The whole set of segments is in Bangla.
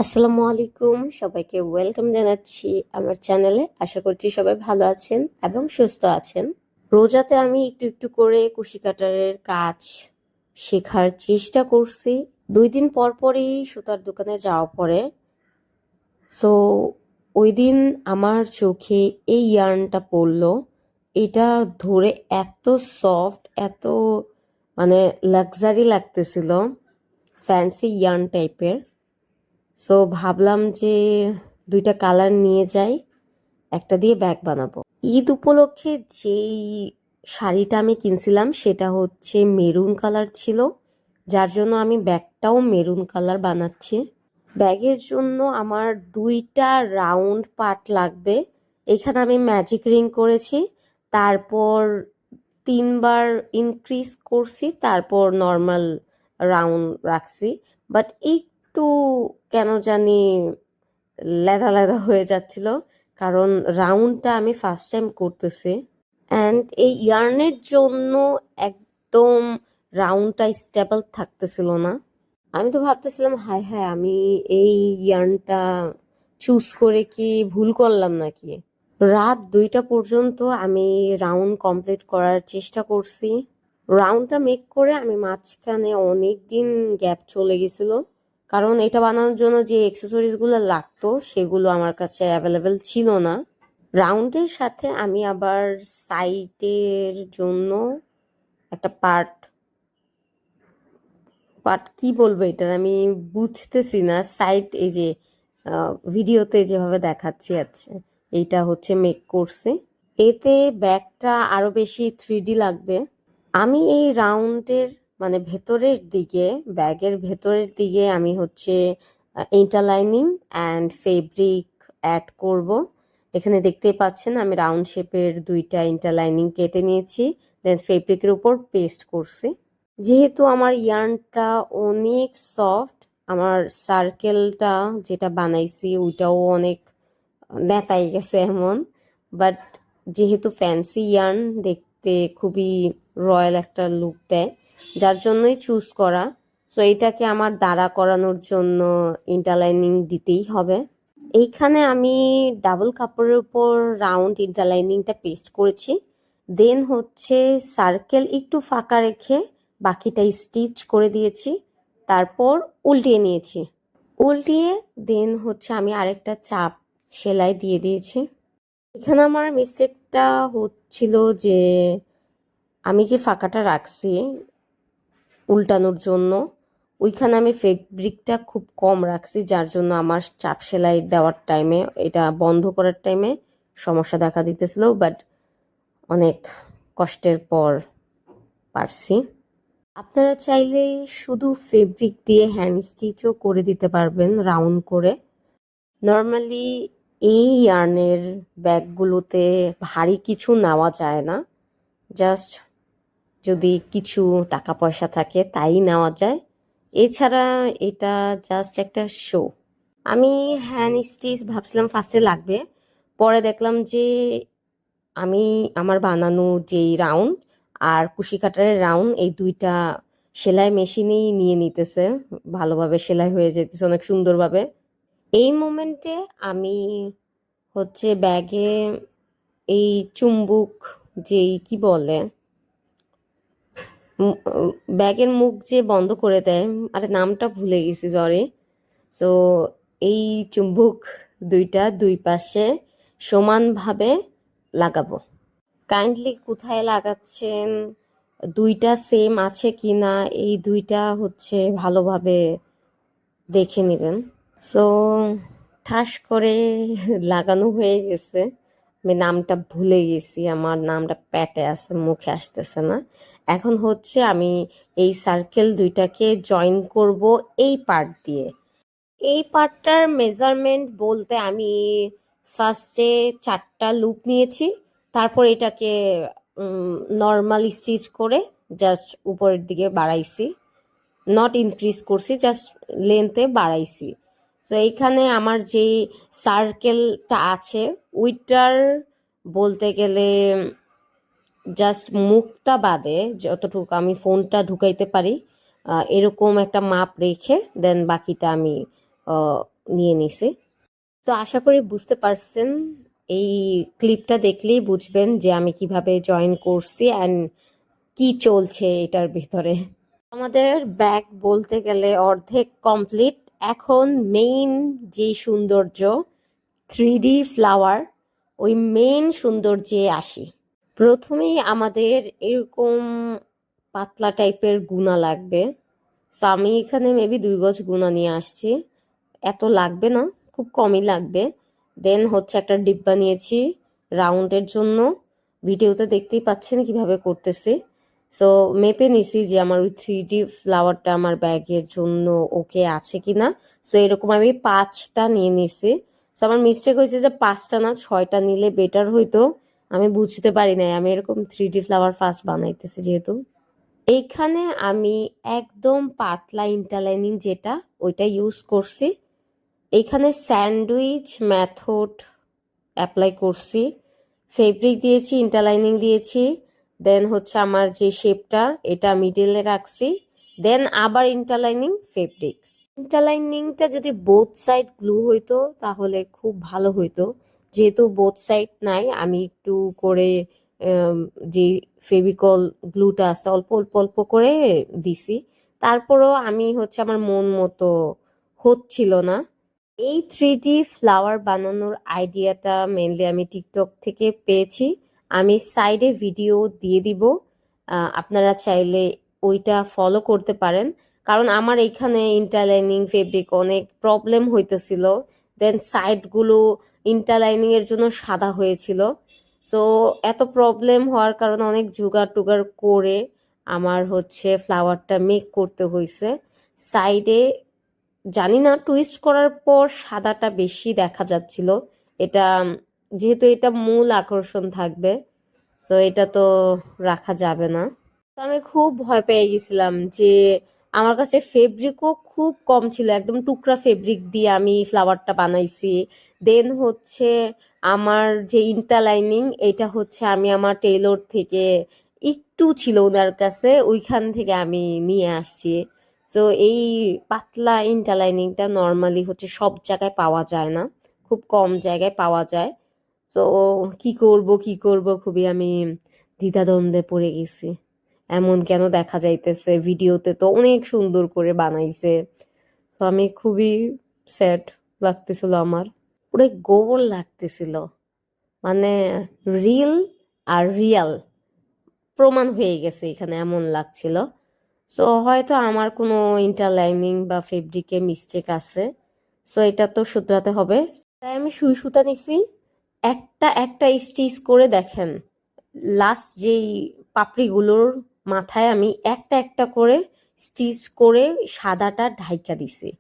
আসসালামু আলাইকুম, সবাইকে ওয়েলকাম জানাচ্ছি আমার চ্যানেলে। আশা করছি সবাই ভালো আছেন এবং সুস্থ আছেন। রোজাতে আমি একটু একটু করে কুশি কাটারের কাজ শেখার চেষ্টা করছি। 2 দিন পর পরই সুতার দোকানে যাওয়া পড়ে। সো ওই দিন আমার চোখে এই ইয়ার্নটা পড়লো। এটা ধরে এত সফট, এত মানে লাক্সারি লাগতেছিল, ফ্যান্সি ইয়ার্ন টাইপের। সো ভাবলাম যে 2টা কালার নিয়ে যাই, একটা দিয়ে ব্যাগ বানাবো। ঈদ উপলক্ষে যেই শাড়িটা আমি কিনছিলাম সেটা হচ্ছে মেরুন কালার ছিল, যার জন্য আমি ব্যাগটাও মেরুন কালার বানাচ্ছি। ব্যাগের জন্য আমার 2টা রাউন্ড পার্ট লাগবে। এখানে আমি ম্যাজিক রিং করেছি, তারপর 3বার ইনক্রিজ করছি, তারপর নর্মাল রাউন্ড রাখছি। বাট একটু কেন জানি লেদা লেদা হয়ে যাচ্ছিল, কারণ রাউন্ডটা আমি ফার্স্ট টাইম করতেছি। অ্যান্ড এই ইয়ার্নের জন্য একদম রাউন্ডটা স্টেবল থাকতেছিল না। আমি তো ভাবতেছিলাম, হায় হায়, আমি এই ইয়ার্নটা চুজ করে কি ভুল করলাম নাকি। রাত 2টা পর্যন্ত আমি রাউন্ড কমপ্লিট করার চেষ্টা করছি। রাউন্ডটা মেক করে আমি মাঝখানে অনেক দিন গ্যাপ চলে গেছিল, কারণ এটা বানানোর জন্য যে অ্যাক্সেসরিজগুলো লাগতো সেগুলো আমার কাছে অ্যাভেলেবেল ছিল না। রাউন্ডের সাথে আমি আবার সাইডের জন্য একটা পার্ট পার্ট কি বলবো, এটার আমি বুঝতেছি না। সাইড এই যে ভিডিওতে যেভাবে দেখাচ্ছি আছে, এইটা হচ্ছে মেক করছি। এতে ব্যাগটা আরো বেশি 3D লাগবে। আমি এই রাউন্ডের মানে ভেতরের দিকে, ব্যাগের ভেতরের দিকে আমি হচ্ছে ইন্টারলাইনিং অ্যান্ড ফেব্রিক অ্যাড করব। এখানে দেখতেই পাচ্ছেন আমি রাউন্ড শেপের 2টা ইন্টারলাইনিং কেটে নিয়েছি, দেন ফেব্রিকের উপর পেস্ট করছি। যেহেতু আমার ইয়ার্নটা অনেক সফট, আমার সার্কেলটা যেটা বানাইছি ওইটাও অনেক নেতাই গেছে এমন। বাট যেহেতু ফ্যান্সি ইয়ার্ন, দেখতে খুবই রয়্যাল একটা লুক দেয়, যার জন্যই চুজ করা। সো এটাকে আমার দাঁড়া করানোর জন্য ইন্টারলাইনিং দিতেই হবে। এইখানে আমি ডাবল কাপড়ের উপর রাউন্ড ইন্টারলাইনিংটা পেস্ট করেছি, দেন হচ্ছে সার্কেল একটু ফাঁকা রেখে বাকিটা স্টিচ করে দিয়েছি, তারপর উল্টিয়ে নিয়েছি। উল্টিয়ে দেন হচ্ছে আমি আরেকটা চাপ সেলাই দিয়ে দিয়েছি। এখানে আমার মিস্টেকটা হচ্ছিল যে আমি যে ফাঁকাটা রাখছি উল্টানোর জন্য, ওইখানে আমি ফেব্রিকটা খুব কম রাখছি, যার জন্য আমার চাপ সেলাই দেওয়ার টাইমে, এটা বন্ধ করার টাইমে সমস্যা দেখা দিতেছিল। বাট অনেক কষ্টের পর পারছি। আপনারা চাইলে শুধু ফেব্রিক দিয়ে হ্যান্ড স্টিচও করে দিতে পারবেন রাউন্ড করে। নর্মালি এই ইয়ার্নের ব্যাগগুলোতে ভারী কিছু নেওয়া যায় না, জাস্ট যদি কিছু টাকা পয়সা থাকে তাই নেওয়া যায়। এছাড়া এটা জাস্ট একটা শো। আমি হ্যান্ড স্টিচ ভাবছিলাম ফার্স্টে লাগবে, পরে দেখলাম যে আমি আমার বানানো যেই রাউন্ড আর কুশি কাটারের রাউন্ড, এই 2টা সেলাই মেশিনেই নিয়ে নিতেছে, ভালোভাবে সেলাই হয়ে যেতেছে অনেক সুন্দরভাবে। এই মোমেন্টে আমি হচ্ছে ব্যাগে এই চুম্বুক, যেই কি বলে, ব্যাগের মুখ যে বন্ধ করে দেয়, আরে নামটা ভুলে গেছি, সরি। সো এই চুম্বুক 2টা 2 পাশে সমানভাবে লাগাবো। কাইন্ডলি কোথায় লাগাচ্ছেন, 2টা সেম আছে কিনা, এই 2টা হচ্ছে ভালোভাবে দেখে নেবেন। সো ঠাস করে লাগানো হয়ে গেছে। আমি নামটা ভুলে গেছি, আমার নামটা প্যাটে আছে, মুখে আসতেছে না। এখন হচ্ছে আমি এই সার্কেল 2টাকে জয়েন করব এই পার্ট দিয়ে। এই পার্টটার মেজারমেন্ট বলতে আমি ফার্স্টে 4টা লুপ নিয়েছি, তারপর এটাকে নর্মাল স্টিচ করে জাস্ট উপরের দিকে বাড়াইছি, নট ইনক্রিজ করছি, জাস্ট লেন্থে বাড়াইছি। তো এইখানে আমার যে সার্কেলটা আছে ওইটার বলতে গেলে জাস্ট মুখটা বাদে যতটুকু আমি ফোনটা ঢুকাইতে পারি, এরকম একটা মাপ রেখে দেন বাকিটা আমি নিয়ে নিছি। তো আশা করি বুঝতে পারছেন, এই ক্লিপটা দেখলেই বুঝবেন যে আমি কিভাবে জয়েন করছি অ্যান্ড কি চলছে এটার ভিতরে। আমাদের ব্যাগ বলতে গেলে অর্ধেক কমপ্লিট। এখন মেইন যে সৌন্দর্য, 3D ফ্লাওয়ার, ওই মেইন সৌন্দর্যে আসি। প্রথমেই আমাদের এরকম পাতলা টাইপের গুণা লাগবে। সো আমি এখানে মেবি 2 গজ গুণা নিয়ে আসছি, এত লাগবে না, খুব কমই লাগবে। দেন হচ্ছে একটা ডিব্বা নিয়েছি রাউন্ডের জন্য, ভিডিওতে দেখতেই পাচ্ছেন কিভাবে করতেছি। সো মেপে নিছি যে আমার ওই 3D ফ্লাওয়ারটা আমার ব্যাগের জন্য ওকে আছে কিনা। সো এরকম আমি 5টা নিয়ে নিছি। সো আমার মিস্টেক হয়েছে যে 5টা না 6টা নিলে বেটার হইতো, আমি বুঝতে পারি নাই। আমি এরকম 3D ফ্লাওয়ার ফার্স্ট বানাইতেছি যেহেতু। এইখানে আমি একদম পাতলা ইন্টারলাইনিং যেটা, ওইটা ইউজ করছি। এইখানে স্যান্ডউইচ মেথড অ্যাপ্লাই করছি, ফেব্রিক দিয়েছি, ইন্টারলাইনিং দিয়েছি, দেন হচ্ছে আমার যে শেপটা এটা মিডলে রাখছি, দেন আবার ইন্টারলাইনিং, ফেব্রিক। ইন্টারলাইনিংটা যদি বোথ সাইড গ্লু হইতো তাহলে খুব ভালো হইতো, যেহেতু বোথ সাইড নাই আমি একটু করে আম, যে ফেভিকল গ্লুটা আছে অল্প অল্প অল্প করে দিছি। তারপরও আমি হচ্ছে আমার মন মতো হচ্ছিল না। এই 3D ফ্লাওয়ার বানানোর আইডিয়াটা মেনলি আমি টিকটক থেকে পেয়েছি। আমি সাইডে ভিডিও দিয়ে দিব, আপনারা চাইলে ওইটা ফলো করতে পারেন। কারণ আমার এইখানে ইন্টারলাইনিং ফেব্রিক অনেক প্রবলেম হইতেছিল, দেন সাইডগুলো ইন্টারলাইনিং এর জন্য সাদা হয়েছিল। তো এত প্রবলেম হওয়ার কারণে অনেক জোগাড় টুগাড় করে আমার হচ্ছে ফ্লাওয়ারটা মেক করতে হয়েছে। সাইডে জানি না টুইস্ট করার পর সাদাটা বেশি দেখা যাচ্ছিল। এটা যেহেতু এটা মূল আকর্ষণ থাকবে, তো এটা তো রাখা যাবে না। তো আমি খুব ভয় পেয়ে গেছিলাম যে আমার কাছে ফেব্রিকও খুব কম ছিল, একদম টুকরা ফেব্রিক দিয়ে আমি ফ্লাওয়ারটা বানাইছি। দেন হচ্ছে আমার যে ইন্টারলাইনিং, এটা হচ্ছে আমি আমার টেইলর থেকে একটু ছিল ওনার কাছে, ওইখান থেকে আমি নিয়ে আসছি। তো এই পাতলা ইন্টারলাইনিংটা নর্মালি হচ্ছে সব জায়গায় পাওয়া যায় না, খুব কম জায়গায় পাওয়া যায়। তো কি করব কি করব, খুবই আমি দ্বিধাদ্বন্দ্বে পড়ে গেছি। এমন কেন দেখা যাইতেছে, ভিডিওতে তো অনেক সুন্দর করে বানাইছে। তো আমি খুবই স্যাড লাগতেছিল আমার, পুরো গোল লাগতেছিল, মানে রিল আর রিয়াল প্রমাণ হয়ে গেছে এখানে, এমন লাগছিল। সো হয়তো আমার কোনো ইন্টারলাইনিং বা ফেব্রিকে মিস্টেক আছে, সো এটা তো শুধরাতে হবে। তাই আমি সুই সুতা নিছি, একটা একটা স্টিচ করে দেখেন, লাস্ট যেই পাপড়িগুলোর মাথায় আমি একটা একটা করে স্টিচ করে সাদাটা ঢাইকা দিছি।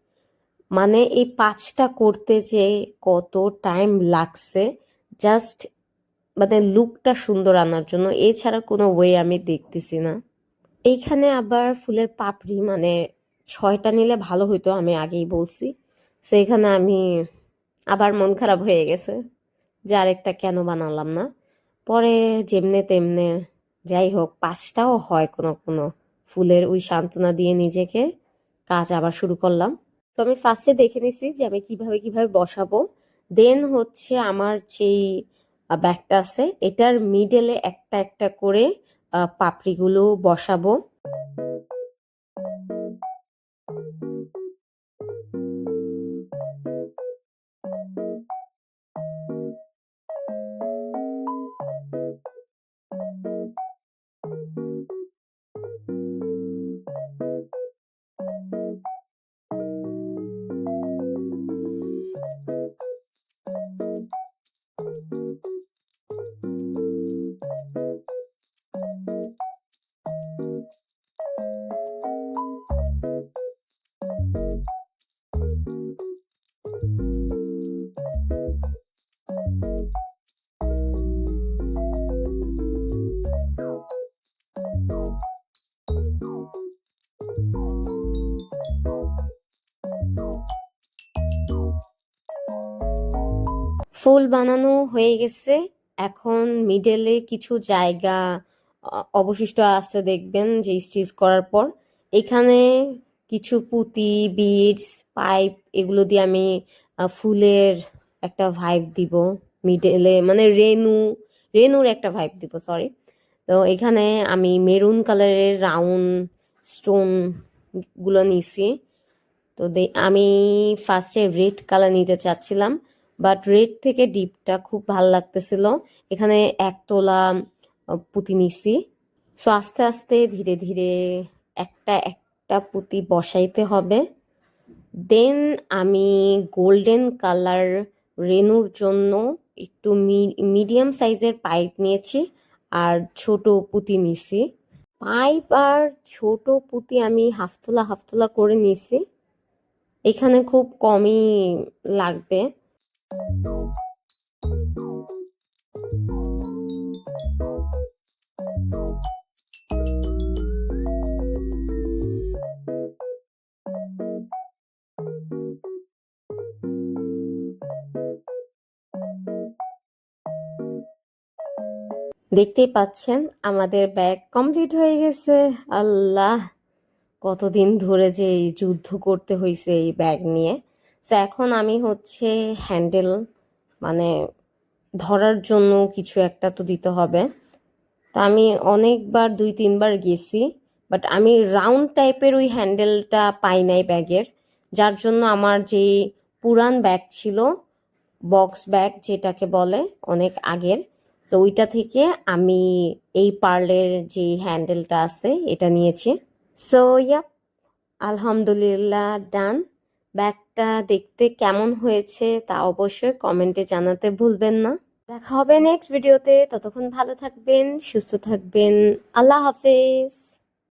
মানে এই 5টা করতে যে কত টাইম লাগছে, জাস্ট মানে লুকটা সুন্দর আনার জন্য, এছাড়া কোনো ওয়ে আমি দেখতেছি না। এইখানে আবার ফুলের পাপড়ি মানে 6টা নিলে ভালো হইতো, আমি আগেই বলছি। তো এখানে আমি আবার মন খারাপ হয়ে গেছে যে আরেকটা কেন বানালাম না। পরে যেমনে তেমনে, যাই হোক 5টাও হয় কোনো কোনো ফুলের, ওই সান্ত্বনা দিয়ে নিজেকে কাজ আবার শুরু করলাম। তো আমি ফার্স্টে দেখে নিছি যে আমি কিভাবে কিভাবে বসাবো। দেন হচ্ছে আমার যেই ব্যাগটা আছে এটার মিডলে একটা একটা করে পাপড়িগুলো বসাবো। ফুল বানানো হয়ে গেছে। এখন মিডলে কিছু জায়গা অবশিষ্ট আছে দেখবেন যে স্টিচ করার পর। এখানে কিছু পুঁতি, বিডস, পাইপ এগুলো দিয়ে আমি ফুলের একটা ভাইব দিব মিডলে, মানে রেনুর একটা ভাইব দিব, সরি। তো এখানে আমি মেরুন কালারের রাউন্ড স্টোন গুলো নিছি। তো আমি ফার্স্টে রেড কালার নিতে চাচ্ছিলাম, বাট রেড থেকে ডিপটা খুব ভাল লাগতেছিল। এখানে 1 তোলা পুঁতি নিছি। সো আস্তে আস্তে ধীরে ধীরে একটা একটা পুঁতি বসাইতে হবে। দেন আমি গোল্ডেন কালার রেনুর জন্য একটু মিডিয়াম সাইজের পাইপ নিয়েছি আর ছোট পুঁতি নিছি। পাইপ আর ছোট পুঁতি আমি হাফ তোলা করে নিছি। এখানে খুব কমই লাগবে। দেখতেই পাচ্ছেন আমাদের ব্যাগ কমপ্লিট হয়ে গেছে। আল্লাহ, কতদিন ধরে যে এই যুদ্ধ করতে হয়েছে এই ব্যাগ নিয়ে। তো এখন আমি হচ্ছে হ্যান্ডেল, মানে ধরার জন্য কিছু একটা তো দিতে হবে। তা আমি অনেকবার 2-3 বার গেছি, বাট আমি রাউন্ড টাইপের ওই হ্যান্ডেলটা পাই নাই ব্যাগের, যার জন্য আমার যে পুরান ব্যাগ ছিল, বক্স ব্যাগ যেটাকে বলে, অনেক আগের, তো ওইটা থেকে আমি এই পার্লের যে হ্যান্ডেলটা আছে এটা নিয়েছি। সো ইয়া, আলহামদুলিল্লাহ ডান। ব্যাগটা দেখতে কেমন হয়েছে তা অবশ্যই কমেন্টে জানাতে ভুলবেন না। দেখা হবে নেক্সট ভিডিওতে, ততক্ষণ ভালো থাকবেন, সুস্থ থাকবেন। আল্লাহ হাফেজ।